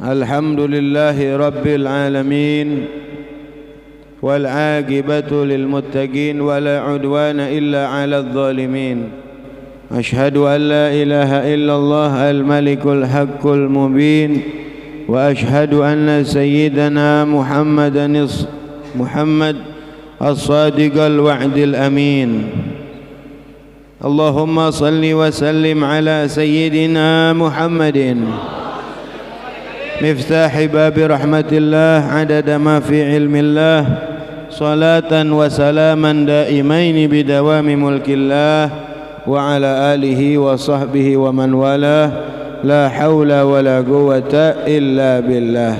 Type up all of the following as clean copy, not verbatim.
Alhamdulillahi Rabbil Alamin, wal aqibatu lil muttaqin, wa la udwana illa 'alal zalimin. Ashhadu an la ilaha illallah al-malikul haqqul mubin, wa ashhadu anna sayyidana Muhammadan Muhammad as-sadiqal wa'dil amin. Allahumma salli wa sallim ala sayyidina Muhammadin miftahi babi rahmatillah adada ma fi ilmillah, salatan wa salaman daimaini bidawami mulkillah, wa ala alihi wa sahbihi wa man walah, la hawla wa la quwwata illa billah.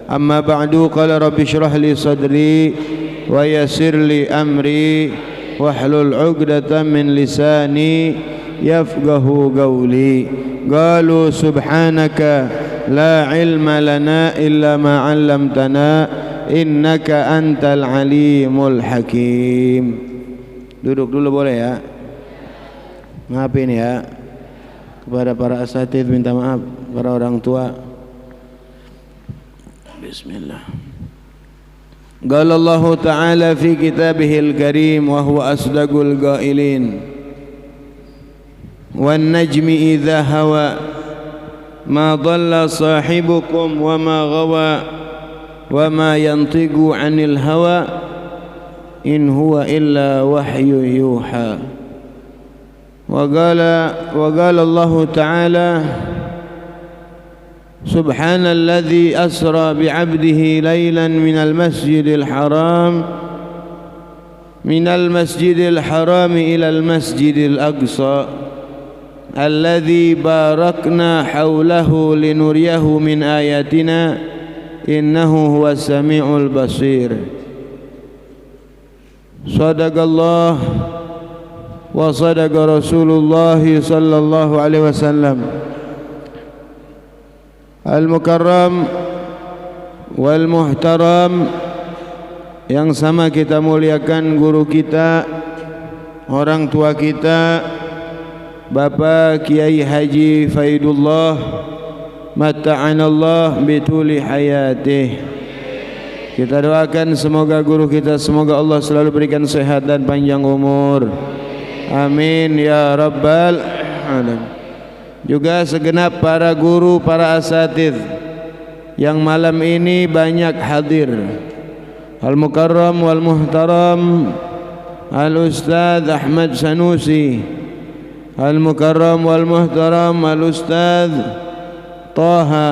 Amma ba'du, qala rabbi shrah li sadri wa yassir li amri wahlul 'uqdatam min lisani yafqahu qawli. Qalu subhanaka la ilma lana illa ma 'allamtana innaka antal alimul hakim. Duduk dulu boleh ya? Maafin ya, kepada para asatidz minta maaf, para orang tua. Bismillah. Qala Allah Ta'ala fi kitabihil karim wa huwa asdaqul qailin, wan najmi idza hawa ma dhalla sahibukum wa ma ghawa wa ma yantiqu 'anil hawa in huwa illa wahyu yuha. Wa qala Allah Ta'ala subhanalladzi asra bi'abdihi laylan minal masjidil haram ilal masjidil aqsa alladzi barakna hawlahu linuriyahu min ayatina innahu huwas sami'ul basir. Sadaqallah wa sadaqa Rasulullah sallallahu alaihi wasallam. Al-Mukarram wal Muhtaram, yang sama kita muliakan guru kita, orang tua kita, Bapak Kiai Haji Faidullah, mata'anallah bituli hayatih. Kita doakan semoga guru kita, semoga Allah selalu berikan sehat dan panjang umur. Amin ya rabbal alamin. Juga segenap para guru, para asatidz yang malam ini banyak hadir. Al-Mukarram wal Muhtaram Al-Ustadz Ahmad Sanusi, Al-Mukarram wal Muhtaram Al-Ustadz Taha,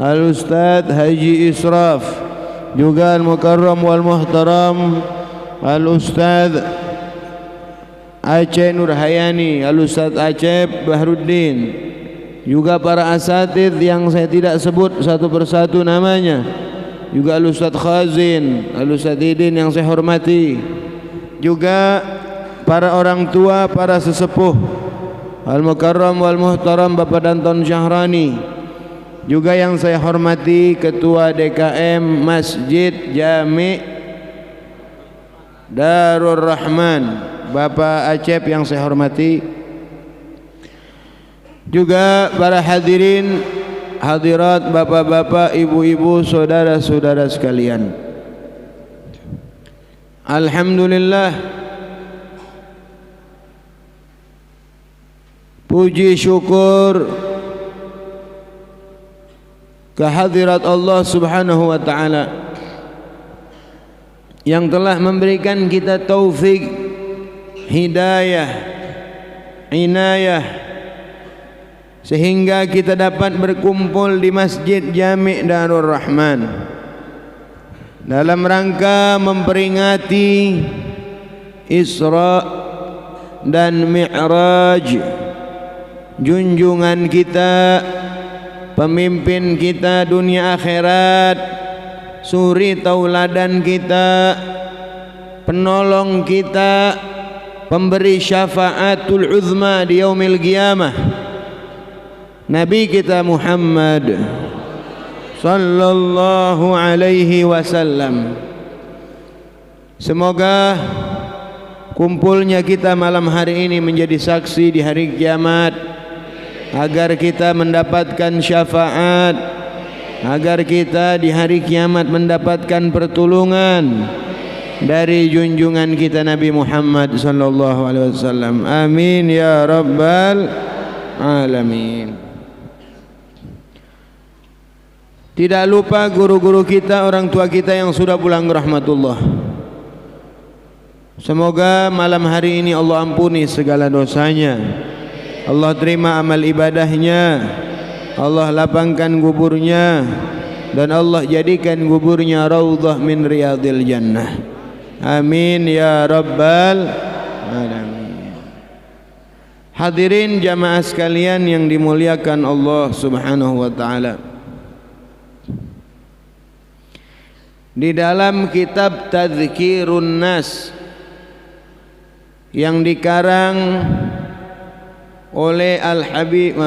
Al-Ustadz Haji Israf, juga Al-Mukarram wal Muhtaram Al-Ustadz Aceh Nurhayani, Al-Ustadz Aceh Bahruddin, juga para asatidz yang saya tidak sebut satu persatu namanya, juga Al-Ustadz Khazin, Al-Ustadz Idin yang saya hormati, juga para orang tua, para sesepuh, Al-Mukarram wal Muhtaram Bapak Danton Syahrani, juga yang saya hormati Ketua DKM Masjid Jami' Darur Rahman Bapak Acep yang saya hormati, juga para hadirin hadirat, bapak-bapak, ibu-ibu, saudara-saudara sekalian. Alhamdulillah, puji syukur kehadirat Allah Subhanahu wa taala yang telah memberikan kita taufik, hidayah, inayah, sehingga kita dapat berkumpul di Masjid Jami' Darur Rahman dalam rangka memperingati Isra dan Mi'raj junjungan kita, pemimpin kita dunia akhirat, suri tauladan kita, penolong kita, pemberi syafaatul uzma di yaumil qiyamah, Nabi kita Muhammad sallallahu alaihi wasallam. Semoga kumpulnya kita malam hari ini menjadi saksi di hari kiamat, agar kita mendapatkan syafaat agar kita di hari kiamat mendapatkan pertolongan dari junjungan kita Nabi Muhammad sallallahu alaihi wasallam. Amin ya rabbal alamin. Tidak lupa guru-guru kita, orang tua kita yang sudah pulang rahmatullah. Semoga malam hari ini Allah ampuni segala dosanya, Allah terima amal ibadahnya, Allah lapangkan kuburnya, dan Allah jadikan kuburnya raudhah min riyadil jannah. Amin ya rabbal alamin. Hadirin jamaah sekalian yang dimuliakan Allah subhanahu wa ta'ala, di dalam kitab Tadhkirun Nas yang dikarang oleh Al-Habib,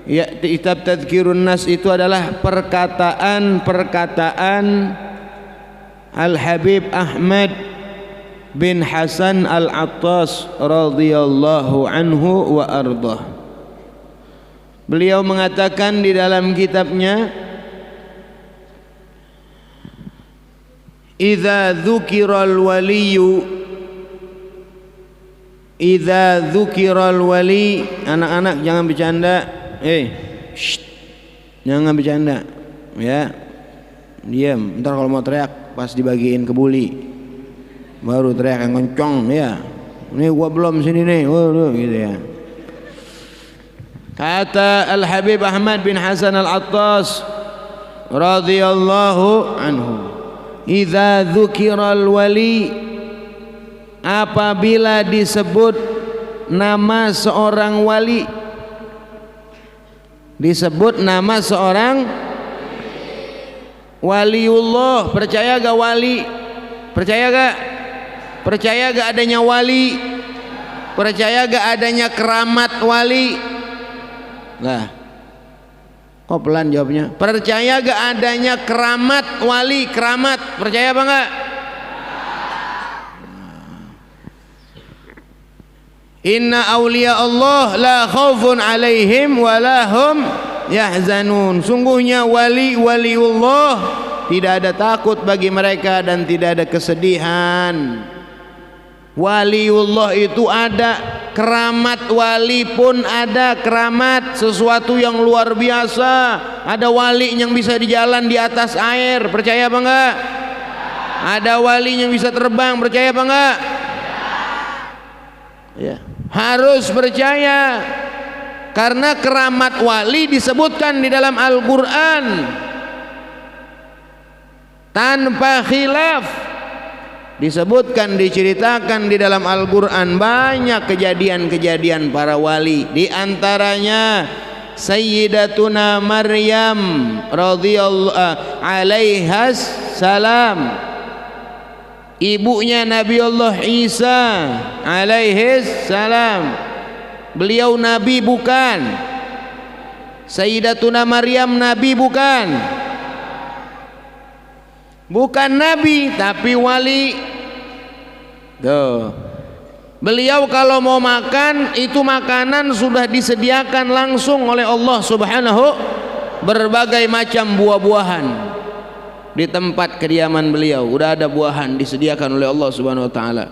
ya, kitab Tadhkirun Nas itu adalah perkataan-perkataan Al-Habib Ahmad bin Hasan Al-Attas radhiyallahu anhu wa ardah. Beliau mengatakan di dalam kitabnya, idza dzukiral waliyu, idza dzukiral wali. Anak-anak jangan bercanda, jangan bercanda ya, diam. Ntar kalau mau teriak pas dibagiin kebuli baru teriak yang kencang ya. Ini gua belum sini nih, gitu ya. Kata Al-Habib Ahmad bin Hasan Al-Attas radhiyallahu anhu, idza dzukiral wali, apabila disebut nama seorang wali, disebut nama seorang waliullah. Percaya gak wali? Percaya gak? Percaya gak adanya wali? Percaya gak adanya keramat wali? Nah, kok pelan jawabnya? Percaya gak adanya keramat wali? Keramat, percaya apa enggak? Inna awliya Allah la khaufun alaihim wa lahum yahzanun. Sungguhnya waliullah tidak ada takut bagi mereka dan tidak ada kesedihan. Waliullah itu ada, keramat wali pun ada, keramat sesuatu yang luar biasa. Ada wali yang bisa dijalan di atas air, percaya apa enggak? Ada wali yang bisa terbang, percaya apa enggak? Ya, harus percaya, karena keramat wali disebutkan di dalam Al-Quran tanpa khilaf. Disebutkan, diceritakan di dalam Al-Quran banyak kejadian-kejadian para wali. Di antaranya Sayyidatuna Maryam radhiyallahu alaihas salam, ibunya Nabi Allah Isa alaihis salam. Beliau nabi bukan? Sayyidatuna Maryam nabi bukan? Bukan nabi tapi wali. Tuh. Beliau kalau mau makan, itu makanan sudah disediakan langsung oleh Allah Subhanahu, berbagai macam buah-buahan di tempat kediaman beliau. Udah ada buahan disediakan oleh Allah Subhanahu wa taala.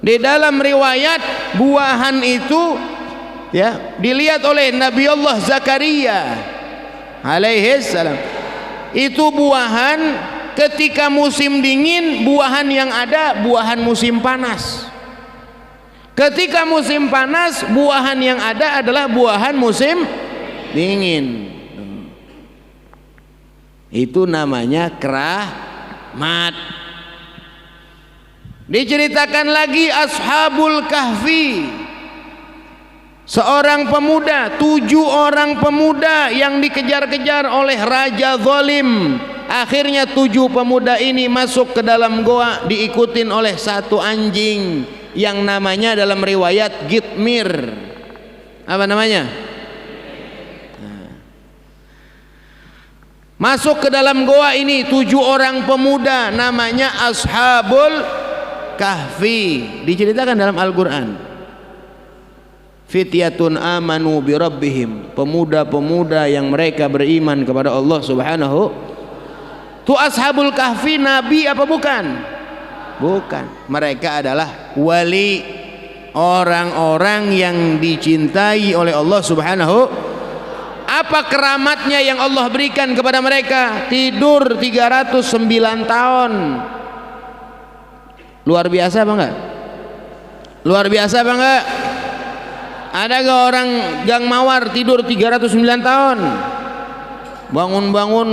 Di dalam riwayat buahan itu ya dilihat oleh Nabi Allah Zakaria alaihi salam. Itu buahan ketika musim dingin, buahan yang ada buahan musim panas. Ketika musim panas, buahan yang ada adalah buahan musim dingin. Itu namanya keramat. Diceritakan lagi Ashabul Kahfi, seorang pemuda, 7 orang pemuda yang dikejar-kejar oleh raja zalim. Akhirnya 7 pemuda ini masuk ke dalam goa, diikutin oleh satu anjing yang namanya dalam riwayat Gitmir. Apa namanya? Masuk ke dalam goa ini 7 orang pemuda, namanya Ashabul Kahfi. Diceritakan dalam Al-Quran. fityatun amanu bi rabbihim, pemuda-pemuda yang mereka beriman kepada Allah Subhanahu. Tu ashabul kahfi nabi apa bukan? Bukan. Mereka adalah wali, orang-orang yang dicintai oleh Allah Subhanahu. Apa keramatnya yang Allah berikan kepada mereka? Tidur 309 tahun. Luar biasa apa enggak? Luar biasa apa enggak? Ada gak orang gang mawar tidur 309 tahun? Bangun-bangun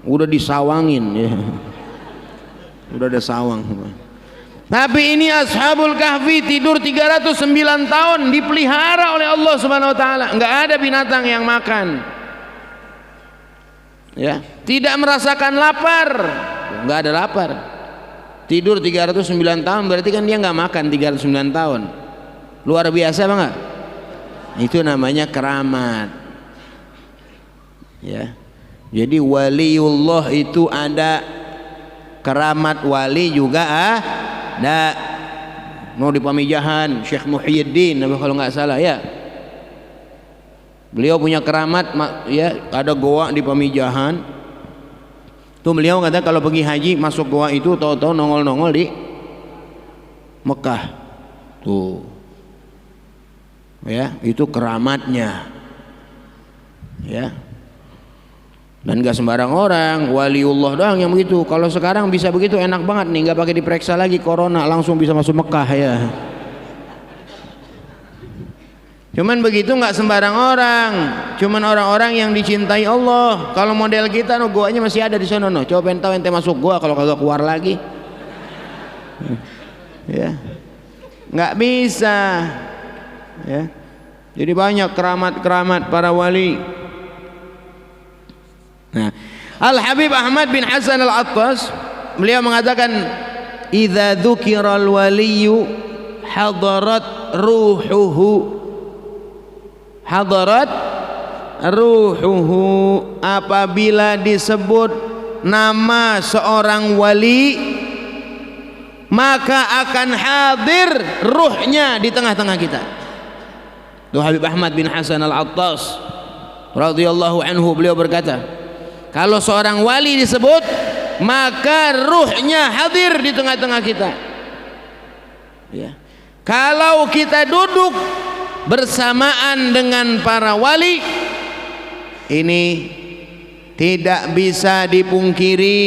udah disawangin ya. Udah ada sawang. Tapi ini ashabul kahfi tidur 309 tahun, dipelihara oleh Allah Subhanahu wa taala. Enggak ada binatang yang makan. Ya, tidak merasakan lapar. Enggak ada lapar. Tidur 309 tahun berarti kan dia enggak makan 309 tahun. Luar biasa Bang. Itu namanya keramat. Ya. Jadi waliullah itu ada, keramat wali juga ada. Mau di Pamijahan Syekh Muhyiddin kalau nggak salah ya. Beliau punya keramat ya, ada goa di Pamijahan. Tuh beliau kata kalau pergi haji masuk goa itu tahu-tahu nongol-nongol di Mekah. Tuh. Ya, itu keramatnya. Ya. Dan gak sembarang orang, waliullah doang yang begitu. Kalau sekarang bisa begitu enak banget nih, nggak pakai diperiksa lagi corona, langsung bisa masuk Mekah ya. Cuman begitu nggak sembarang orang, cuman orang-orang yang dicintai Allah. Kalau model kita, no, goanya masih ada di sana, no. Coba pengen tahu ente masuk goa kalau kagak keluar lagi. Ya, nggak bisa. Ya. Jadi banyak keramat-keramat para wali. Nah, Al-Habib Ahmad bin Hasan Al-Attas beliau mengatakan idza dzukiral waliyyu hadarat ruhuhu. Hadarat ruhuhu, apabila disebut nama seorang wali maka akan hadir ruhnya di tengah-tengah kita. Tuh Habib Ahmad bin Hasan Al-Attas radhiyallahu anhu beliau berkata, kalau seorang wali disebut maka ruhnya hadir di tengah-tengah kita. Ya. Kalau kita duduk bersamaan dengan para wali, ini tidak bisa dipungkiri.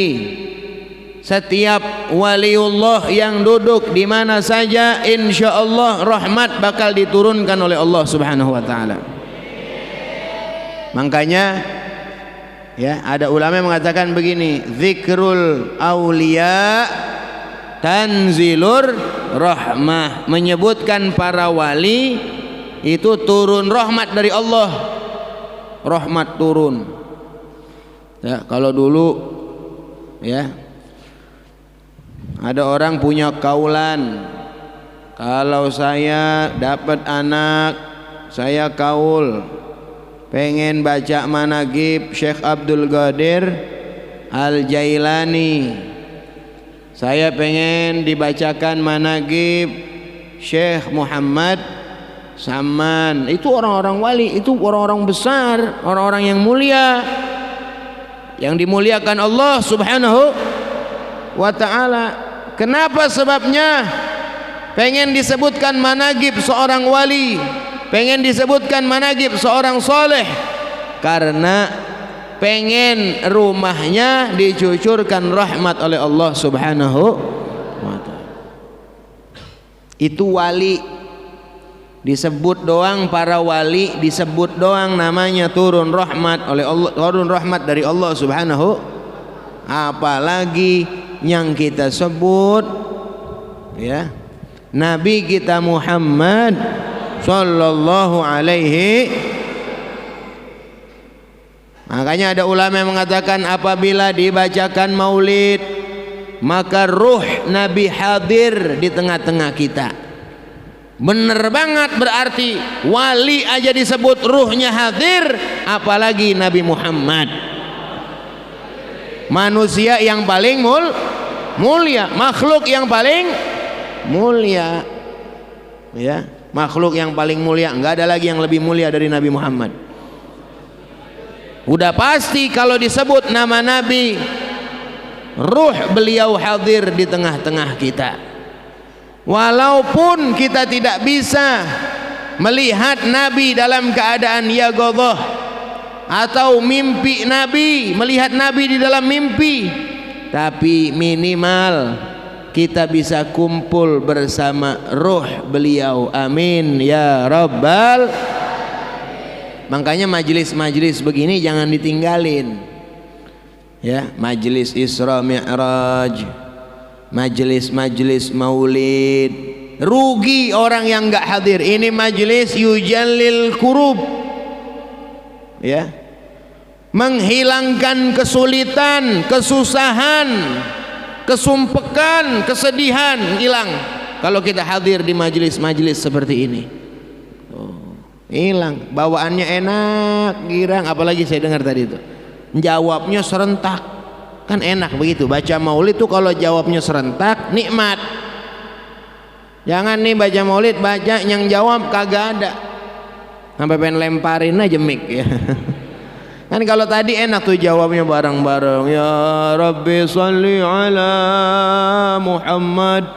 Setiap waliullah yang duduk di mana saja, insyaallah rahmat bakal diturunkan oleh Allah Subhanahu wa taala. Makanya ya, ada ulama yang mengatakan begini, zikrul auliya tanzilur rahmah, menyebutkan para wali itu turun rahmat dari Allah. Rahmat turun. Ya, kalau dulu ya ada orang punya kaulan, kalau saya dapat anak saya kaul pengen baca manaqib Syekh Abdul Qadir Al-Jailani, saya pengen dibacakan manaqib Syekh Muhammad Saman. Itu orang-orang wali, itu orang-orang besar, orang-orang yang mulia, yang dimuliakan Allah Subhanahu wa ta'ala. Kenapa sebabnya? Pengen disebutkan manaqib seorang wali, pengen disebutkan manaqib seorang soleh, karena pengen rumahnya dicucurkan rahmat oleh Allah Subhanahu wa ta'ala. Itu wali, disebut doang para wali, disebut doang namanya turun rahmat oleh Allah, turun rahmat dari Allah Subhanahu. Apalagi yang kita sebut ya Nabi kita Muhammad sallallahu alaihi. Makanya ada ulama yang mengatakan apabila dibacakan maulid maka ruh Nabi hadir di tengah-tengah kita. Bener banget, berarti wali aja disebut ruhnya hadir, apalagi Nabi Muhammad, manusia yang paling mulia, makhluk yang paling mulia. Ya, makhluk yang paling mulia, enggak ada lagi yang lebih mulia dari Nabi Muhammad. Udah pasti kalau disebut nama Nabi, ruh beliau hadir di tengah-tengah kita. Walaupun kita tidak bisa melihat Nabi dalam keadaan yaqadzah atau mimpi Nabi, melihat Nabi di dalam mimpi, tapi minimal kita bisa kumpul bersama ruh beliau. Amin ya rabbal. Makanya majelis-majelis begini jangan ditinggalin. Ya, majelis Isra Mi'raj, majelis-majelis Maulid. Rugi orang yang enggak hadir. Ini majelis yujallil kurub. Ya. Menghilangkan kesulitan, kesusahan, kesumpekan, kesedihan hilang kalau kita hadir di majelis-majelis seperti ini. Hilang, bawaannya enak, girang. Apalagi saya dengar tadi itu jawabnya serentak, kan enak begitu. Baca maulid tuh kalau jawabnya serentak nikmat. Jangan nih baca maulid, baca yang jawab kagak ada, sampai pengen lemparin aja mic ya. Kan kalau tadi enak tuh jawabnya bareng-bareng, ya Rabbi sholli ala Muhammad,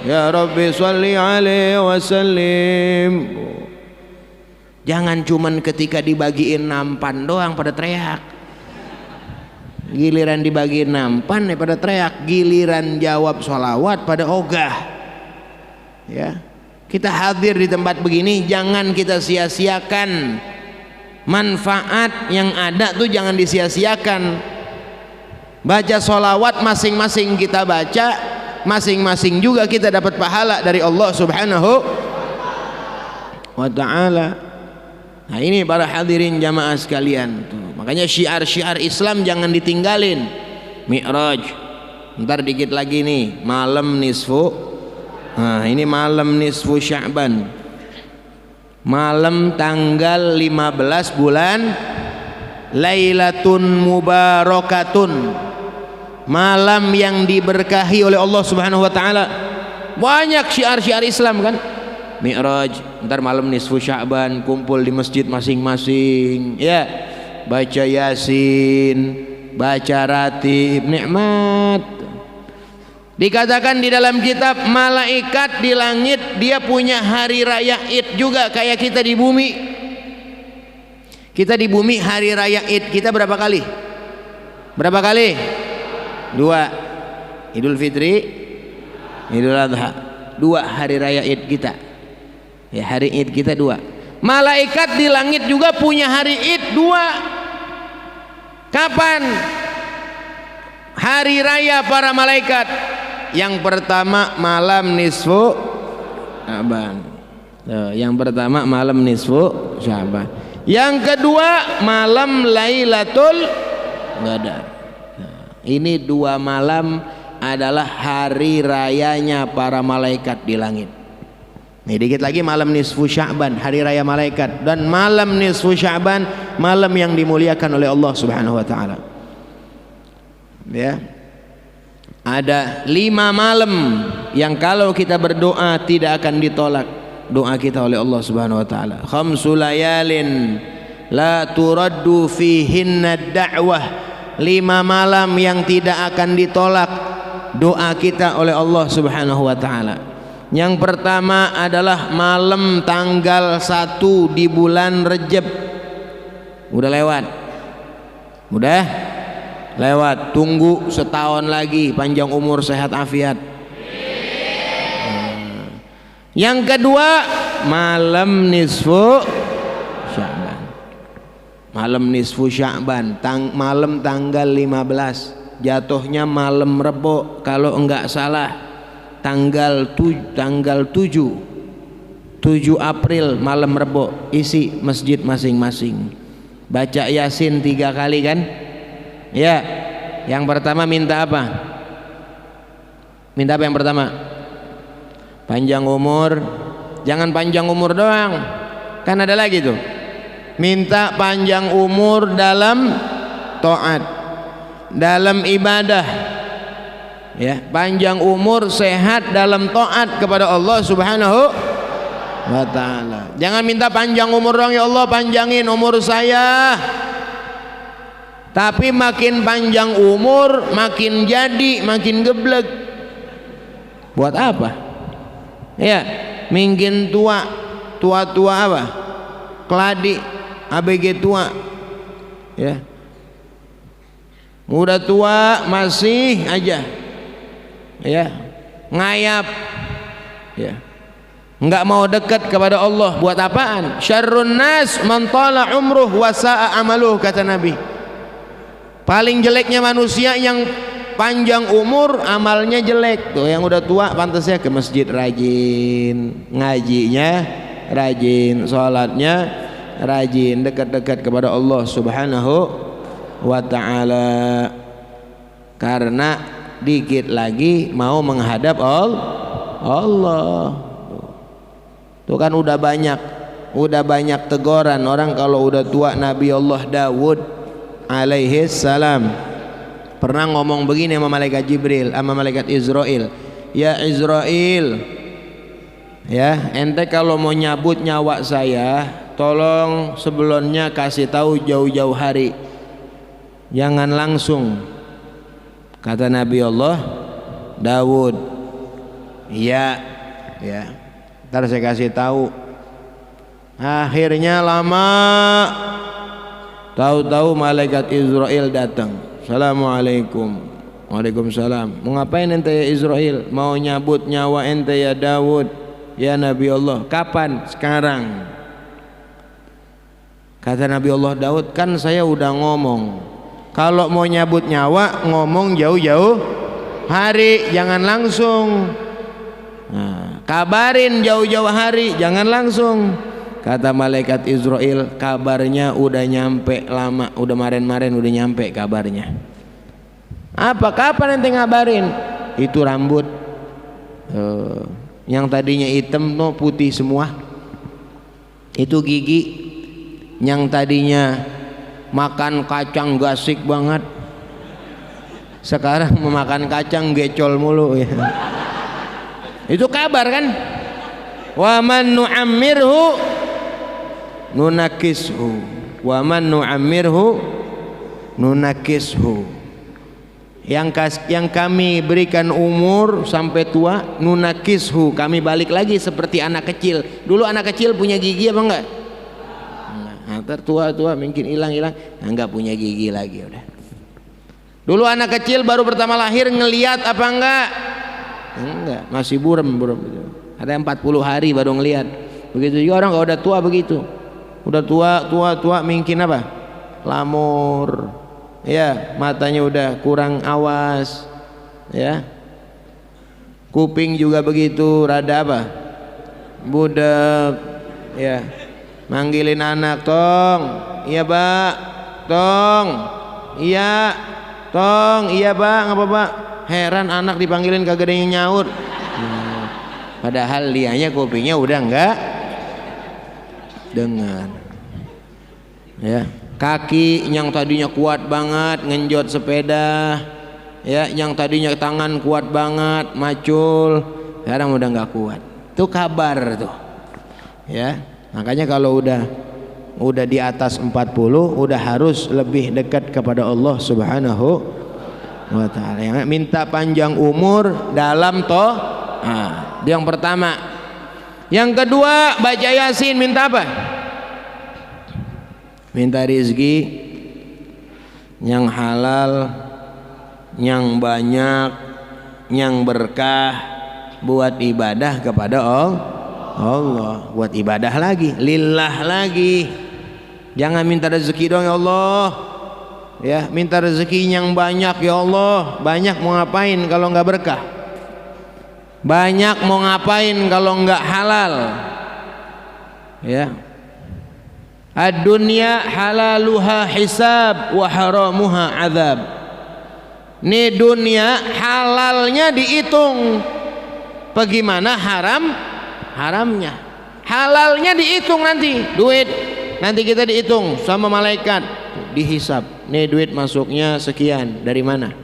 ya Rabbi sholli alaihi wasallim. Jangan cuman ketika dibagiin nampan doang pada teriak. Giliran dibagiin nampan pada teriak, giliran jawab sholawat pada ogah. Ya, kita hadir di tempat begini jangan kita sia-siakan. Manfaat yang ada tuh jangan disia-siakan. Baca sholawat masing-masing kita baca, masing-masing juga kita dapat pahala dari Allah Subhanahu wa ta'ala. Nah ini para hadirin jamaah sekalian tuh. Makanya syiar-syiar Islam jangan ditinggalin. Mi'raj, ntar dikit lagi nih malam nisfu. Nah ini malam nisfu Sya'ban, malam tanggal 15 bulan Lailatun Mubarakatun, malam yang diberkahi oleh Allah Subhanahu wa ta'ala. Banyak syiar-syiar Islam kan. Mi'raj, ntar malam nisfu Sya'ban, kumpul di masjid masing-masing ya, baca Yasin, baca ratib, nikmat. Dikatakan di dalam kitab, malaikat di langit dia punya hari raya Id juga kayak kita di bumi. Kita di bumi hari raya Id kita berapa kali? Berapa kali? 2. Idul Fitri, Idul Adha. 2 hari raya Id kita. Ya, hari Id kita 2. Malaikat di langit juga punya hari Id 2. Kapan? Hari raya para malaikat. Yang pertama malam nisfu Sya'ban. Yang pertama malam nisfu Sya'ban. Yang kedua malam Lailatul Qadar. Ini 2 malam adalah hari rayanya para malaikat di langit. Nih dikit lagi malam nisfu Sya'ban, hari raya malaikat. Dan malam nisfu Sya'ban, malam yang dimuliakan oleh Allah Subhanahu wa ta'ala. Ya. Ada 5 malam yang kalau kita berdoa tidak akan ditolak doa kita oleh Allah Subhanahu wa ta'ala. Khamsu layalin la turaddu fihinna da'wah. 5 malam yang tidak akan ditolak doa kita oleh Allah Subhanahu wa ta'ala. Yang pertama adalah malam tanggal 1 di bulan Rejab. Udah lewat. Udah lewat. Tunggu setahun lagi, panjang umur sehat afiat. Yang kedua malam nisfu Sya'ban. Malam nisfu Sya'ban, malam tanggal 15. Jatuhnya malam Rebo kalau enggak salah. Tanggal 7 April malam Rebo, isi masjid masing-masing baca Yasin 3 kali kan ya. Yang pertama minta apa? Minta apa yang pertama? Panjang umur. Jangan panjang umur doang, kan ada lagi tuh, minta panjang umur dalam taat, dalam ibadah ya, panjang umur sehat dalam taat kepada Allah Subhanahu wa ta'ala. Jangan minta panjang umur dong, ya Allah panjangin umur saya. Tapi makin panjang umur makin jadi makin geblek. Buat apa? Ya, mungkin tua apa? Keladi, ABG tua. Ya. Udah tua masih aja. Ya. Ngayap. Ya. Enggak mau dekat kepada Allah. Buat apaan? Syarrun nas man tala umruh wa sa'a amaluh, kata Nabi. Paling jeleknya manusia yang panjang umur amalnya jelek. Tuh yang udah tua pantasnya ke masjid rajin, ngajinya rajin, sholatnya rajin, dekat-dekat kepada Allah Subhanahu wa ta'ala. Karena dikit lagi mau menghadap Allah. Tuh kan udah banyak teguran orang kalau udah tua. Nabi Allah Dawud alaihi salam pernah ngomong begini sama malaikat Jibril, sama malaikat Israel. Ya Israel, ya ente kalau mau nyabut nyawa saya, tolong sebelumnya kasih tahu jauh-jauh hari, jangan langsung. Kata Nabi Allah Dawud, ya, ntar saya kasih tahu. Akhirnya lama, tahu-tahu malaikat Israel datang. Assalamualaikum. Waalaikumsalam. Mau ngapain ente ya Israel? Mau nyabut nyawa ente ya Dawud, ya Nabi Allah. Kapan? Sekarang. Kata Nabi Allah Dawud, kan saya udah ngomong, kalau mau nyabut nyawa ngomong jauh-jauh hari, jangan langsung. Nah, kabarin jauh-jauh hari, jangan langsung. Kata malaikat Israel, kabarnya udah nyampe lama, udah maren-maren udah nyampe kabarnya. Apa? Kapan ente ngabarin? Itu rambut yang tadinya hitam no putih semua. Itu gigi yang tadinya makan kacang gasik banget, sekarang memakan kacang gecol mulu ya. Itu kabar kan? Wa man nu'ammirhu nunakishu, wa man nu'ammirhu nunakishu. Yang kami berikan umur sampai tua, nunakishu, kami balik lagi seperti anak kecil. Dulu anak kecil punya gigi apa enggak? Nah, tua mungkin hilang, nah, enggak punya gigi lagi udah. Dulu anak kecil baru pertama lahir ngelihat apa enggak? Enggak, masih buram gitu. Ada 40 hari baru ngelihat. Begitu juga orang kalau udah tua begitu. Udah tua mungkin apa? Lamur. Ya, matanya udah kurang awas. Ya. Kuping juga begitu, rada apa? Budak. Ya. Manggilin anak, tong. Iya, Pak. Tong. Iya. Tong. Iya, Pak. Ngapa, Pak? Heran anak dipanggilin kagak ada yang nyaut. Padahal dianya kupingnya udah enggak dengar. Ya, kaki yang tadinya kuat banget ngenjot sepeda, ya, yang tadinya tangan kuat banget macul, sekarang udah enggak kuat. Itu kabar tuh. Ya, makanya kalau udah di atas 40 udah harus lebih dekat kepada Allah Subhanahu wa ta'ala. Yang minta panjang umur dalam yang pertama. Yang kedua, baca Yasin. Minta apa? Minta rizki yang halal, yang banyak, yang berkah, buat ibadah kepada Allah. Buat ibadah lagi, lillah lagi. Jangan minta rezeki doang, ya Allah. Ya, minta rezeki yang banyak, ya Allah. Banyak mau ngapain kalau nggak berkah? Banyak mau ngapain kalau nggak halal? Ya. Ad-dunya halaluha hisab wa haramuha azab. Nih dunia halalnya dihitung, bagaimana haramnya. Halalnya dihitung nanti, duit nanti kita dihitung sama malaikat, dihisab. Nih duit masuknya sekian, dari mana?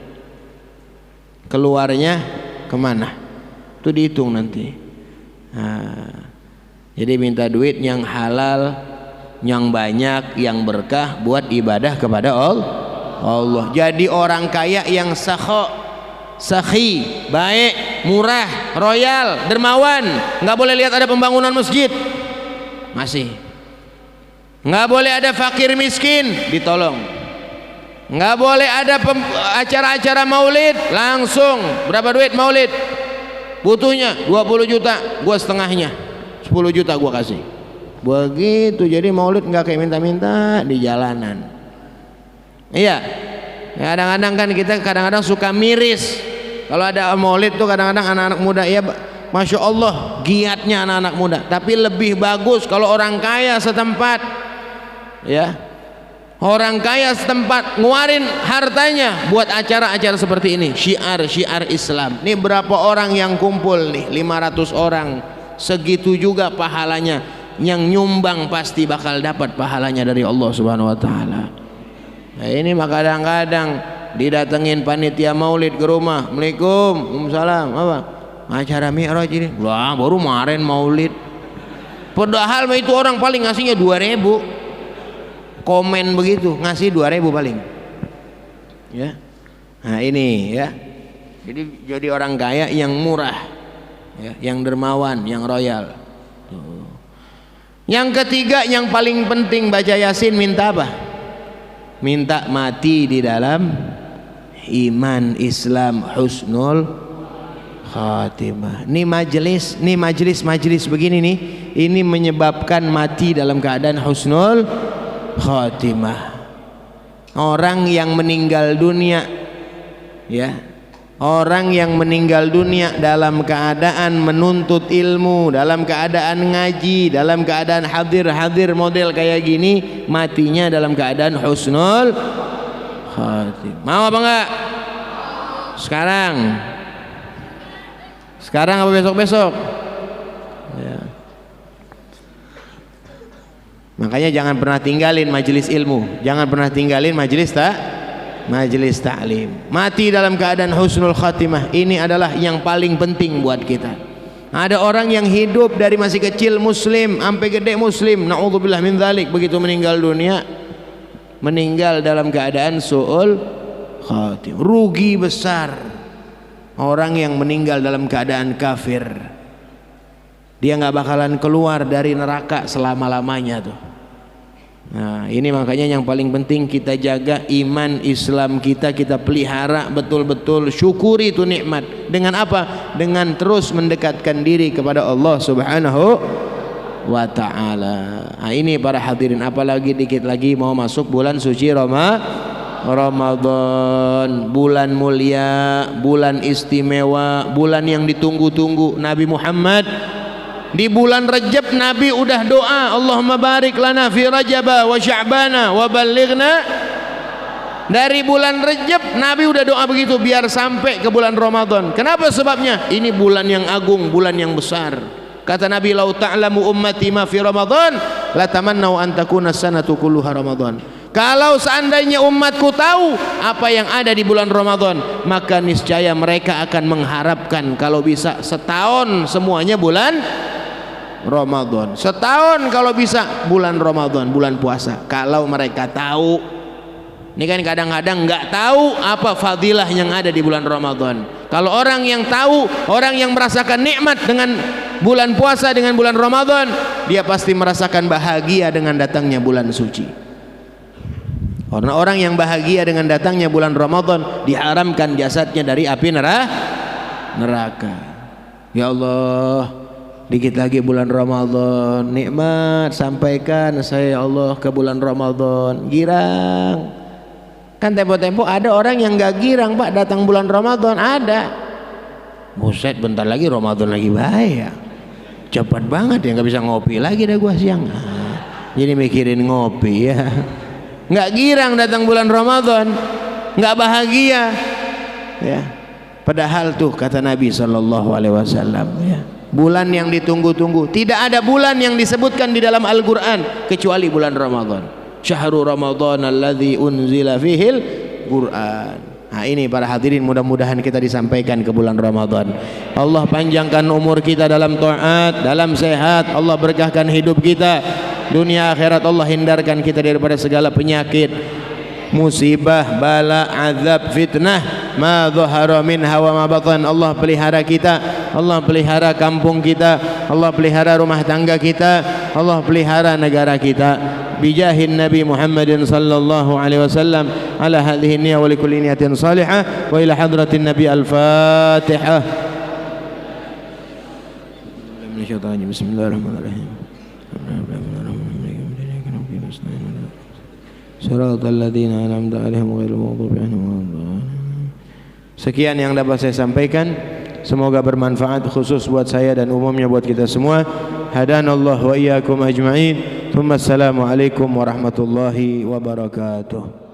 Keluarnya kemana? Itu dihitung nanti. Nah, Jadi minta duit yang halal, yang banyak, yang berkah buat ibadah kepada Allah. Jadi orang kaya yang sakhi, baik, murah, royal, dermawan. Nggak boleh lihat ada pembangunan masjid, masih. Nggak boleh ada fakir miskin, ditolong. Nggak boleh ada acara-acara maulid, langsung berapa duit maulid? Butuhnya 20 juta, gua setengahnya 10 juta gua kasih. Begitu. Jadi maulid nggak kayak minta-minta di jalanan. Iya, kadang-kadang kan kita kadang-kadang suka miris kalau ada maulid tuh. Kadang-kadang anak-anak muda, ya Masya Allah giatnya anak-anak muda, tapi lebih bagus kalau orang kaya setempat, ya, orang kaya setempat ngeluarin hartanya buat acara-acara seperti ini, syiar Islam. Nih berapa orang yang kumpul nih, 500 orang, segitu juga pahalanya. Yang nyumbang pasti bakal dapat pahalanya dari Allah Subhanahu wa taala. Nah, ini mah kadang-kadang didatengin panitia maulid ke rumah. Assalamualaikum, waalaikumsalam, apa? Acara Mi'raj ini. Wah, baru kemarin maulid. Padahal itu orang paling ngasihnya 2000. Komen begitu, ngasih 2000 paling. Ya. Nah, ini ya. Jadi orang kaya yang murah, ya, yang dermawan, yang royal. Tuh. Yang ketiga yang paling penting baca Yasin, minta apa? Minta mati di dalam iman, Islam, husnul khatimah. Ini majelis begini nih, ini menyebabkan mati dalam keadaan husnul khatimah. Orang yang meninggal dunia, ya, orang yang meninggal dunia dalam keadaan menuntut ilmu, dalam keadaan ngaji, dalam keadaan hadir model kayak gini, matinya dalam keadaan husnul khatimah. Mau apa enggak? Sekarang apa besok-besok? Ya. Makanya jangan pernah tinggalin majelis ilmu, jangan pernah tinggalin majelis taklim. Mati dalam keadaan husnul khatimah, ini adalah yang paling penting buat kita. Ada orang yang hidup dari masih kecil muslim sampai gede muslim, naudzubillah min dzalik, begitu meninggal dunia meninggal dalam keadaan su'ul khatimah. Rugi besar orang yang meninggal dalam keadaan kafir. Dia nggak bakalan keluar dari neraka selama-lamanya tuh. Nah, ini makanya yang paling penting kita jaga iman Islam kita pelihara betul-betul, syukuri itu nikmat. Dengan apa? Dengan terus mendekatkan diri kepada Allah Subhanahu wa taala. Nah, ini para hadirin, apalagi dikit lagi mau masuk bulan suci Ramadan, bulan mulia, bulan istimewa, bulan yang ditunggu-tunggu. Nabi Muhammad di bulan Rajab Nabi udah doa, Allahumma barik lana fi Rajaba wa Sya'bana wa ballighna. Dari bulan Rajab Nabi udah doa begitu biar sampai ke bulan Ramadan. Kenapa sebabnya? Ini bulan yang agung, bulan yang besar. Kata Nabi, lau ta'lamu ummati ma fi Ramadan la tamannau an takuna sanatu kulluha Ramadan. Kalau seandainya umatku tahu apa yang ada di bulan Ramadan, maka niscaya mereka akan mengharapkan kalau bisa setahun semuanya bulan Ramadan. Setahun kalau bisa bulan Ramadan, bulan puasa. Kalau mereka tahu. Ini kan kadang-kadang nggak tahu apa fadilah yang ada di bulan Ramadan. Kalau orang yang tahu, orang yang merasakan nikmat dengan bulan puasa, dengan bulan Ramadan, dia pasti merasakan bahagia dengan datangnya bulan suci. Orang-orang yang bahagia dengan datangnya bulan Ramadan diharamkan jasadnya dari api neraka. Ya Allah, dikit lagi bulan Ramadan, nikmat sampaikan saya ya Allah ke bulan Ramadan. Girang. Kan tempo-tempo ada orang yang gak girang, Pak, datang bulan Ramadan, ada. Buset, bentar lagi Ramadan lagi bahaya. Cepat banget ya, gak bisa ngopi lagi dah gua siang. Jadi mikirin ngopi ya. Nggak girang datang bulan Ramadan, nggak bahagia, ya. Padahal tuh kata Nabi Shallallahu Alaihi Wasallam, ya, bulan yang ditunggu-tunggu. Tidak ada bulan yang disebutkan di dalam Al-Quran kecuali bulan Ramadan. Syahrul Ramadan alladzi unzila fihil Quran. Nah ini para hadirin, mudah-mudahan kita disampaikan ke bulan Ramadan. Allah panjangkan umur kita dalam taat, dalam sehat. Allah berkahkan hidup kita dunia akhirat. Allah hindarkan kita daripada segala penyakit, musibah, bala, azab, fitnah, ma dhahara minha wa ma batan. Allah pelihara kita, Allah pelihara kampung kita, Allah pelihara rumah tangga kita, Allah pelihara negara kita. Bijahin Nabi Muhammadin sallallahu alaihi wasallam ala hadhihi niyyah wa likulli niyatin salihah wa ila hadratin Nabi al-Fatihah. Bismillahirrahmanirrahim. Shiratal ladzina an'amta 'alaihim ghairil maghdubi 'alaihim waladdallin. Sekian yang dapat saya sampaikan, semoga bermanfaat khusus buat saya dan umumnya buat kita semua. Hadanallahu wa iyyakum ajma'in. Assalamualaikum warahmatullahi wabarakatuh.